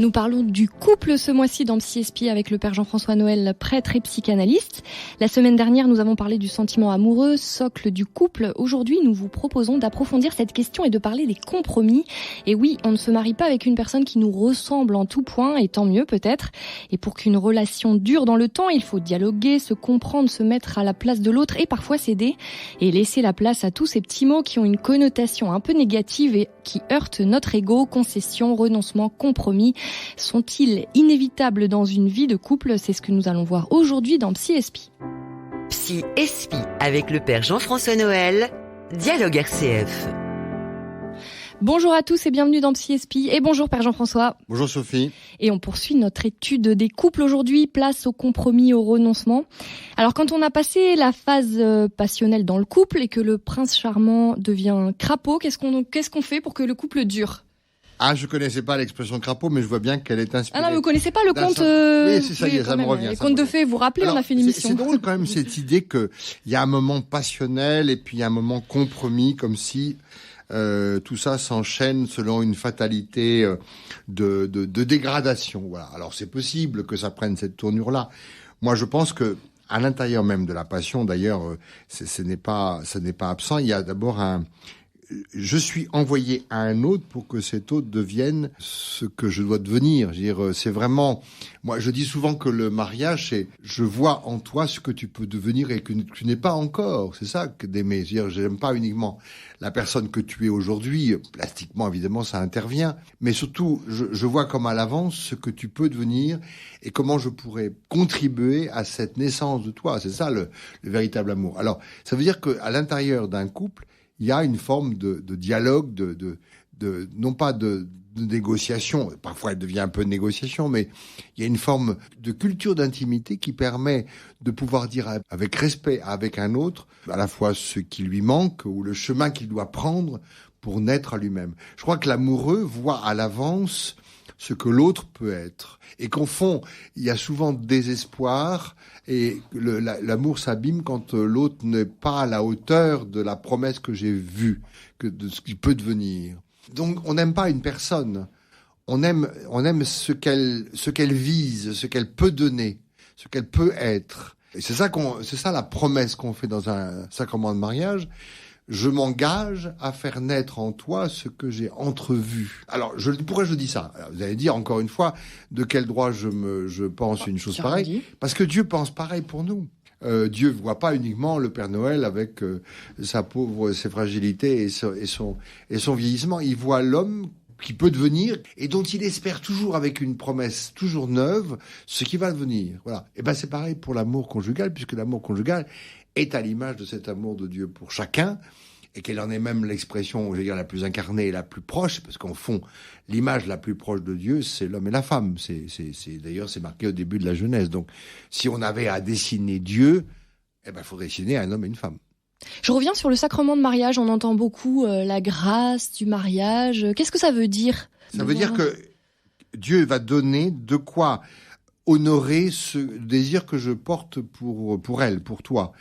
Nous parlons du couple ce mois-ci dans Psy avec le père Jean-François Noël, prêtre et psychanalyste. La semaine dernière, nous avons parlé du sentiment amoureux, socle du couple. Aujourd'hui, nous vous proposons d'approfondir cette question et de parler des compromis. Et oui, on ne se marie pas avec une personne qui nous ressemble en tout point, et tant mieux peut-être. Et pour qu'une relation dure dans le temps, il faut dialoguer, se comprendre, se mettre à la place de l'autre et parfois céder. Et laisser la place à tous ces petits mots qui ont une connotation un peu négative et qui heurtent notre ego. Concession, renoncement, compromis. Sont-ils inévitables dans une vie de couple ? C'est ce que nous allons voir aujourd'hui dans Psy Espi. Psy Espi avec le père Jean-François Noël, Dialogue RCF. Bonjour à tous et bienvenue dans Psy Espi. Et bonjour père Jean-François. Bonjour Sophie. Et on poursuit notre étude des couples aujourd'hui, place au compromis, au renoncement. Alors quand on a passé la phase passionnelle dans le couple et que le prince charmant devient crapaud, qu'est-ce qu'on fait pour que le couple dure ? Ah, je connaissais pas l'expression crapaud, mais je vois bien qu'elle est inspirée. Ah non, mais vous connaissez pas le conte Oui, c'est ça, ça me revient. Les contes de fées, vous vous rappelez, alors, on a fait une émission. C'est drôle quand même cette idée qu'il y a un moment passionnel et puis il y a un moment compromis, comme si tout ça s'enchaîne selon une fatalité de dégradation. Voilà. Alors c'est possible que ça prenne cette tournure-là. Moi, je pense que à l'intérieur même de la passion, d'ailleurs, ce n'est pas absent. Il y a d'abord je suis envoyé à un autre pour que cet autre devienne ce que je dois devenir. Je veux dire, c'est vraiment... Moi, je dis souvent que le mariage, c'est je vois en toi ce que tu peux devenir et que tu n'es pas encore. C'est ça que d'aimer. Je veux dire, j'aime pas uniquement la personne que tu es aujourd'hui. Plastiquement, évidemment, ça intervient. Mais surtout, je vois comme à l'avance ce que tu peux devenir et comment je pourrais contribuer à cette naissance de toi. C'est ça le véritable amour. Alors, ça veut dire qu'à l'intérieur d'un couple, il y a une forme de dialogue, non pas de négociation, parfois elle devient un peu de négociation, mais il y a une forme de culture d'intimité qui permet de pouvoir dire avec respect avec un autre, à la fois ce qui lui manque ou le chemin qu'il doit prendre pour naître à lui-même. Je crois que l'amoureux voit à l'avance ce que l'autre peut être. Et qu'au fond, il y a souvent désespoir et l'amour s'abîme quand l'autre n'est pas à la hauteur de la promesse que j'ai vue, de ce qu'il peut devenir. Donc, on n'aime pas une personne. On aime ce qu'elle vise, ce qu'elle peut donner, ce qu'elle peut être. Et c'est ça la promesse qu'on fait dans un sacrement de mariage. Je m'engage à faire naître en toi ce que j'ai entrevu. Alors, pourquoi je dis ça ? Alors, vous allez dire, encore une fois, de quel droit je pense une chose pareille ? Parce que Dieu pense pareil pour nous. Dieu voit pas uniquement le Père Noël avec ses fragilités et son vieillissement. Il voit l'homme qui peut devenir et dont il espère toujours avec une promesse toujours neuve ce qui va devenir. Voilà. Et ben c'est pareil pour l'amour conjugal, puisque l'amour conjugal est à l'image de cet amour de Dieu pour chacun, et qu'elle en est même l'expression, je veux dire, la plus incarnée et la plus proche, parce qu'en fond, l'image la plus proche de Dieu, c'est l'homme et la femme. D'ailleurs, c'est marqué au début de la Genèse. Donc, si on avait à dessiner Dieu, il faudrait dessiner un homme et une femme. Je reviens sur le sacrement de mariage. On entend beaucoup la grâce du mariage. Qu'est-ce que ça veut dire ? Ça veut dire que Dieu va donner de quoi honorer ce désir que je porte pour elle, pour toi.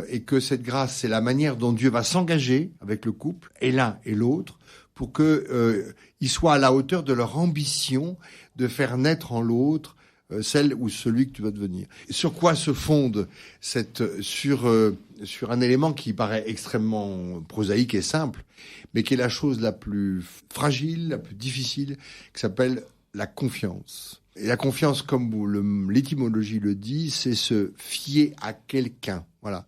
Et que cette grâce, c'est la manière dont Dieu va s'engager avec le couple, et l'un et l'autre, pour qu'ils soient à la hauteur de leur ambition de faire naître en l'autre celle ou celui que tu vas devenir. Sur quoi se fonde sur un élément qui paraît extrêmement prosaïque et simple, mais qui est la chose la plus fragile, la plus difficile, qui s'appelle la confiance. Et la confiance, comme l'étymologie le dit, c'est se fier à quelqu'un. Voilà.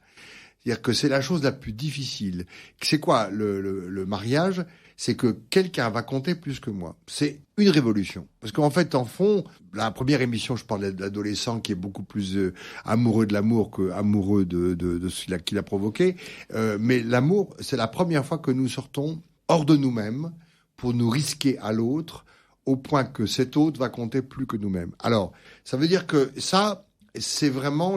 C'est-à-dire que c'est la chose la plus difficile. C'est quoi le mariage ? C'est que quelqu'un va compter plus que moi. C'est une révolution. Parce qu'en fait, en fond, la première émission, je parlais de l'adolescent qui est beaucoup plus amoureux de l'amour que amoureux de ce qu'il a provoqué. Mais l'amour, c'est la première fois que nous sortons hors de nous-mêmes pour nous risquer à l'autre, au point que cet autre va compter plus que nous-mêmes. Alors, ça veut dire que ça, c'est vraiment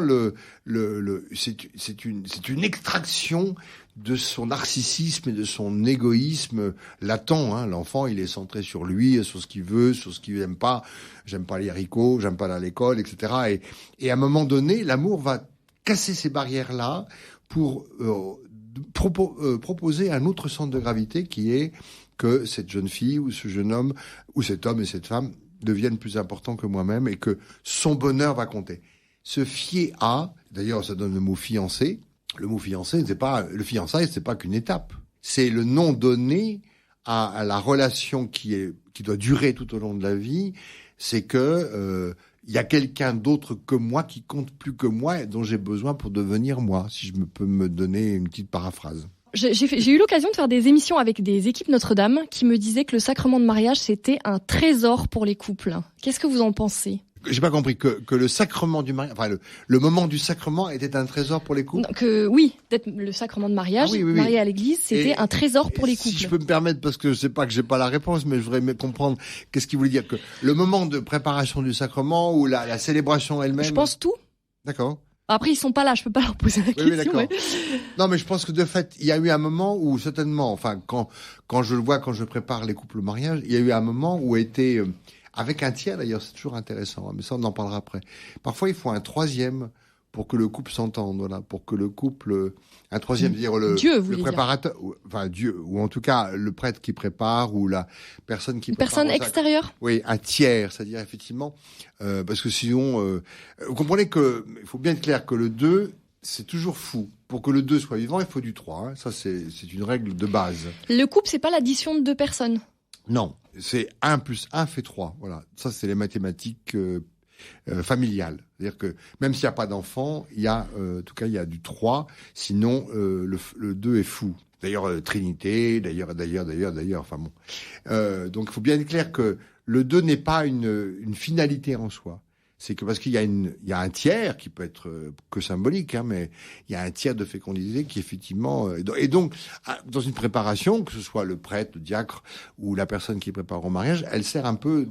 c'est une extraction de son narcissisme et de son égoïsme latent. L'enfant, il est centré sur lui, sur ce qu'il veut, sur ce qu'il n'aime pas. J'aime pas les haricots, j'aime pas aller à l'école, etc. Et à un moment donné, l'amour va casser ces barrières-là pour proposer un autre centre de gravité qui est que cette jeune fille ou ce jeune homme ou cet homme et cette femme devienne plus important que moi-même et que son bonheur va compter. Se fier à, d'ailleurs ça donne le mot fiancé. Le mot fiancé, le fiançailles, c'est pas qu'une étape. C'est le nom donné à la relation qui doit durer tout au long de la vie. C'est que il y a quelqu'un d'autre que moi qui compte plus que moi et dont j'ai besoin pour devenir moi, si je peux me donner une petite paraphrase. J'ai eu l'occasion de faire des émissions avec des équipes Notre-Dame qui me disaient que le sacrement de mariage, c'était un trésor pour les couples. Qu'est-ce que vous en pensez ? J'ai pas compris que le sacrement du mariage, enfin le moment du sacrement était un trésor pour les couples. Non, oui, peut-être le sacrement de mariage, marié à l'église, c'était un trésor pour les couples. Si je peux me permettre, parce que je sais pas que j'ai pas la réponse, mais je voudrais comprendre qu'est-ce qu'il voulait dire, que le moment de préparation du sacrement ou la célébration elle-même. Je pense tout. D'accord. Après, ils sont pas là, je peux pas leur poser la question. Oui, d'accord. Non, mais je pense que de fait, il y a eu un moment où certainement, enfin, quand je le vois, quand je prépare les couples au mariage, il y a eu un moment où était avec un tiers, d'ailleurs, c'est toujours intéressant, mais ça, on en parlera après. Parfois, il faut un troisième pour que le couple s'entende, voilà, pour que le couple, un troisième, dire le préparateur, enfin Dieu, ou en tout cas le prêtre qui prépare, ou la personne qui prépare. Personne extérieure. Oui, un tiers, c'est-à-dire effectivement, parce que sinon, vous comprenez que, il faut bien être clair que le 2, c'est toujours fou. Pour que le 2 soit vivant, il faut du 3. Hein. Ça, c'est une règle de base. Le couple, c'est pas l'addition de 2 personnes. Non, c'est 1 plus 1 fait 3. Voilà. Ça, c'est les mathématiques familiales. C'est-à-dire que même s'il n'y a pas d'enfant, il y a, en tout cas, il y a du 3. Sinon, le 2 est fou. D'ailleurs, Trinité, d'ailleurs. Enfin bon. Donc, il faut bien être clair que le 2 n'est pas une finalité en soi. C'est que parce qu'il y a un tiers qui peut être que symbolique, hein, mais il y a un tiers de fécondité qui effectivement et donc dans une préparation, que ce soit le prêtre, le diacre ou la personne qui prépare au mariage, elle sert un peu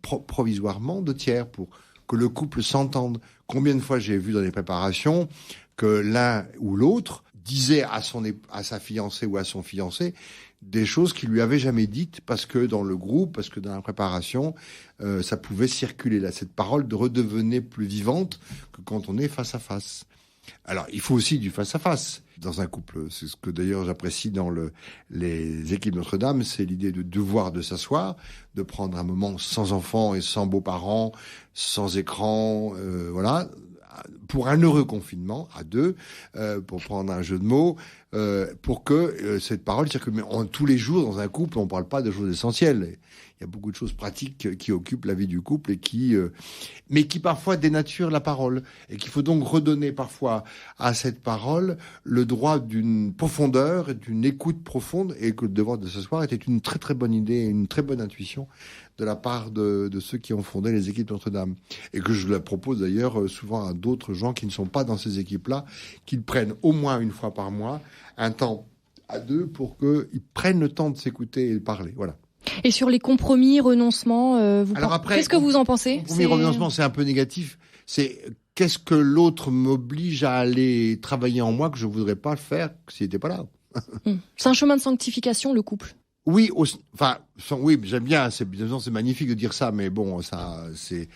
provisoirement de tiers pour que le couple s'entende. Combien de fois j'ai vu dans les préparations que l'un ou l'autre disait à sa fiancée ou à son fiancé des choses qu'il lui avait jamais dites parce que dans le groupe, parce que dans la préparation, ça pouvait circuler. Là, cette parole redevenait plus vivante que quand on est face à face. Alors, il faut aussi du face à face dans un couple. C'est ce que d'ailleurs j'apprécie dans les équipes Notre-Dame, c'est l'idée de devoir de s'asseoir, de prendre un moment sans enfants et sans beaux-parents, sans écran, voilà. Pour un heureux confinement, à 2, pour prendre un jeu de mots, pour que cette parole circule. Mais tous les jours, dans un couple, on ne parle pas de choses essentielles. Il y a beaucoup de choses pratiques qui occupent la vie du couple et mais qui parfois dénaturent la parole. Et qu'il faut donc redonner parfois à cette parole le droit d'une profondeur, d'une écoute profonde, et que le devoir de s'asseoir était une très très bonne idée, une très bonne intuition de la part de ceux qui ont fondé les équipes Notre-Dame. Et que je la propose d'ailleurs souvent à d'autres gens qui ne sont pas dans ces équipes-là, qu'ils prennent au moins une fois par mois un temps à 2 pour qu'ils prennent le temps de s'écouter et de parler. Voilà. Et sur les compromis, renoncements, qu'est-ce que vous en pensez ? Compromis, renoncement, c'est un peu négatif. C'est qu'est-ce que l'autre m'oblige à aller travailler en moi que je voudrais pas faire s'il n'était pas là. C'est un chemin de sanctification, le couple. Oui, oui, j'aime bien. C'est magnifique de dire ça, mais bon, ça, c'est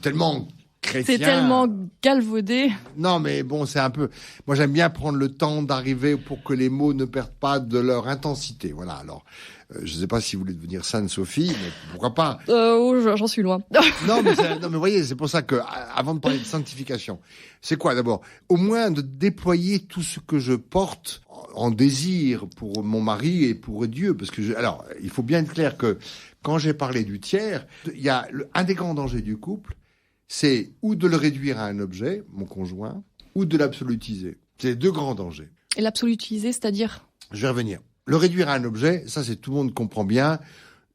tellement chrétien. C'est tellement galvaudé. Non, mais bon, c'est un peu. Moi, j'aime bien prendre le temps d'arriver pour que les mots ne perdent pas de leur intensité. Voilà. Alors, je ne sais pas si vous voulez devenir Sainte Sophie, mais pourquoi pas. J'en suis loin. non, mais voyez, c'est pour ça que, avant de parler de sanctification, c'est quoi d'abord ? Au moins de déployer tout ce que je porte en désir pour mon mari et pour Dieu, parce que alors, il faut bien être clair que quand j'ai parlé du tiers, il y a un des grands dangers du couple, c'est ou de le réduire à un objet, mon conjoint, ou de l'absolutiser. C'est les deux grands dangers. Et l'absolutiser, c'est-à-dire ? Je vais revenir. Le réduire à un objet, ça, c'est tout le monde comprend bien.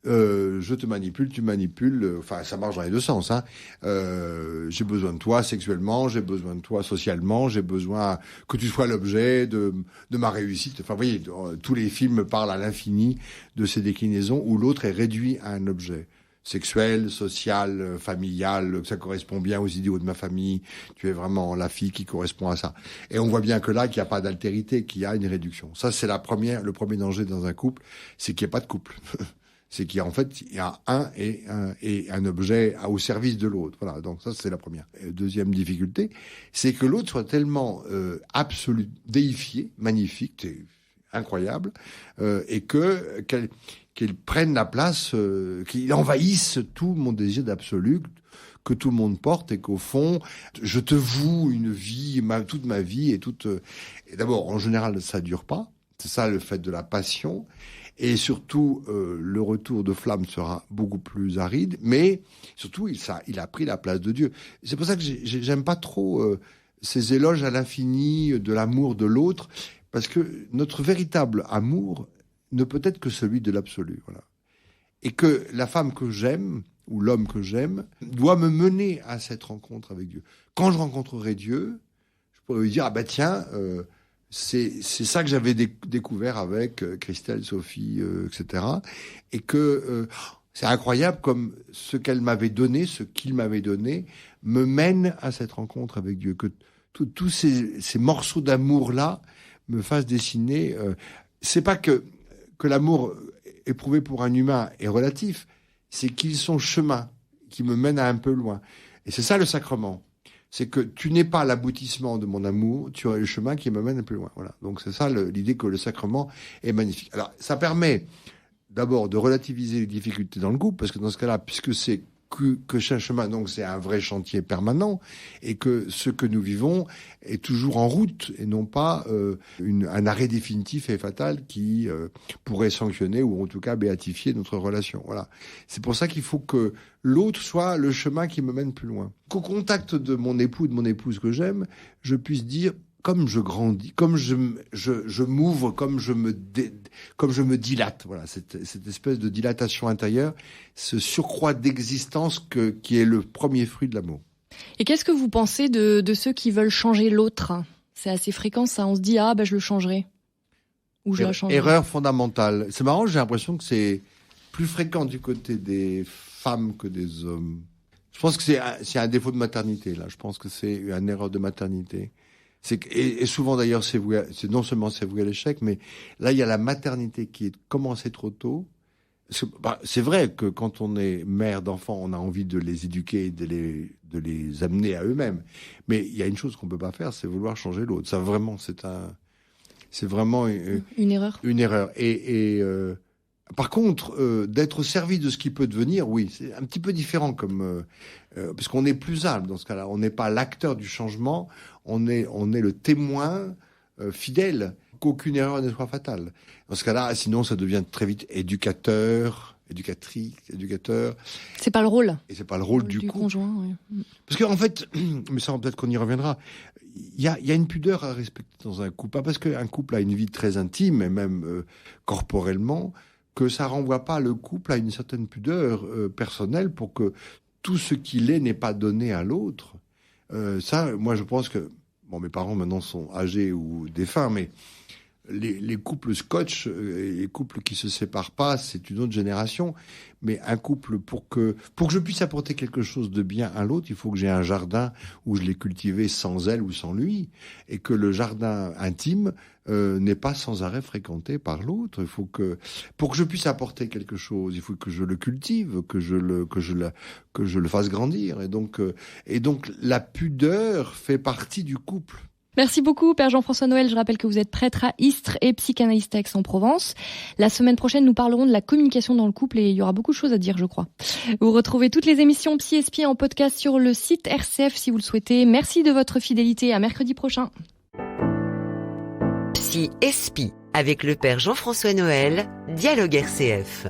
Je te manipule, tu manipules. Enfin, ça marche dans les deux sens. Hein. J'ai besoin de toi sexuellement, j'ai besoin de toi socialement, j'ai besoin que tu sois l'objet de ma réussite. Enfin, vous voyez, tous les films parlent à l'infini de ces déclinaisons où l'autre est réduit à un objet sexuel, social, familial, que ça correspond bien aux idéaux de ma famille. Tu es vraiment la fille qui correspond à ça. Et on voit bien que là, qu'il n'y a pas d'altérité, qu'il y a une réduction. Ça, c'est le premier danger dans un couple, c'est qu'il n'y ait pas de couple. C'est qu'il y a en fait il y a un objet au service de l'autre. Voilà, donc ça c'est la première. Deuxième difficulté, c'est que l'autre soit tellement absolu, déifié, magnifique, incroyable, et qu'ils prennent la place, qu'ils envahissent tout mon désir d'absolu que tout le monde porte, et qu'au fond, je te voue une vie, toute ma vie, et d'abord, en général, ça dure pas. C'est ça le fait de la passion. Et surtout, le retour de flamme sera beaucoup plus aride, mais surtout, il a pris la place de Dieu. C'est pour ça que j'aime pas trop ces éloges à l'infini de l'amour de l'autre, parce que notre véritable amour ne peut être que celui de l'absolu. Voilà. Et que la femme que j'aime, ou l'homme que j'aime, doit me mener à cette rencontre avec Dieu. Quand je rencontrerai Dieu, je pourrais lui dire, ah ben tiens, c'est ça que j'avais découvert avec Christelle, Sophie, etc. Et que c'est incroyable comme ce qu'elle m'avait donné, ce qu'il m'avait donné, me mène à cette rencontre avec Dieu. Que tous ces morceaux d'amour-là me fassent dessiner. C'est pas que l'amour éprouvé pour un humain est relatif, c'est qu'ils sont chemin qui me mènent à un peu loin. Et c'est ça le sacrement. C'est que tu n'es pas l'aboutissement de mon amour, tu es le chemin qui me mène un peu loin. Voilà. Donc c'est ça l'idée que le sacrement est magnifique. Alors ça permet d'abord de relativiser les difficultés dans le couple, parce que dans ce cas-là, puisque c'est que chaque chemin, donc c'est un vrai chantier permanent, et que ce que nous vivons est toujours en route, et non pas un arrêt définitif et fatal qui pourrait sanctionner ou en tout cas béatifier notre relation. Voilà. C'est pour ça qu'il faut que l'autre soit le chemin qui me mène plus loin. Qu'au contact de mon époux, de mon épouse que j'aime, je puisse dire, comme je grandis, comme je m'ouvre, comme je me dilate. Voilà, cette espèce de dilatation intérieure, ce surcroît d'existence qui est le premier fruit de l'amour. Et qu'est-ce que vous pensez de ceux qui veulent changer l'autre ? C'est assez fréquent, ça. On se dit, je le changerai. Ou je la changerai. Erreur fondamentale. C'est marrant, j'ai l'impression que c'est plus fréquent du côté des femmes que des hommes. Je pense que c'est un défaut de maternité, là. Je pense que c'est une erreur de maternité. Et souvent d'ailleurs, non seulement c'est voué à l'échec, mais là il y a la maternité qui est commencée trop tôt. C'est vrai que quand on est mère d'enfants, on a envie de les éduquer et de les amener à eux-mêmes. Mais il y a une chose qu'on peut pas faire, c'est vouloir changer l'autre. Ça vraiment, c'est vraiment une erreur. Une erreur. Et par contre, d'être au service de ce qui peut devenir, oui, c'est un petit peu différent parce qu'on est plus humble dans ce cas-là. On n'est pas l'acteur du changement, on est le témoin fidèle, qu'aucune erreur ne soit fatale. Dans ce cas-là, sinon ça devient très vite éducateur. C'est pas le rôle. Et c'est pas le rôle du conjoint. Oui. Parce qu'en fait, mais ça peut-être qu'on y reviendra, il y a une pudeur à respecter dans un couple. Pas parce qu'un couple a une vie très intime, et même corporellement, que ça renvoie pas le couple à une certaine pudeur personnelle pour que tout ce qu'il est n'est pas donné à l'autre. Ça, moi, je pense que... Bon, mes parents, maintenant, sont âgés ou défunts, mais les couples scotch, les couples qui se séparent pas, c'est une autre génération. Mais un couple, pour que je puisse apporter quelque chose de bien à l'autre, il faut que j'ai un jardin où je l'ai cultivé sans elle ou sans lui, et que le jardin intime n'est pas sans arrêt fréquenté par l'autre. Il faut que, pour que je puisse apporter quelque chose, il faut que je le cultive, que je le fasse grandir. Et donc la pudeur fait partie du couple. Merci beaucoup, Père Jean-François Noël. Je rappelle que vous êtes prêtre à Istres et psychanalyste à Aix-en-Provence. La semaine prochaine, nous parlerons de la communication dans le couple et il y aura beaucoup de choses à dire, je crois. Vous retrouvez toutes les émissions Psy en podcast sur le site RCF si vous le souhaitez. Merci de votre fidélité. À mercredi prochain. Psy avec le Père Jean-François Noël, Dialogue RCF.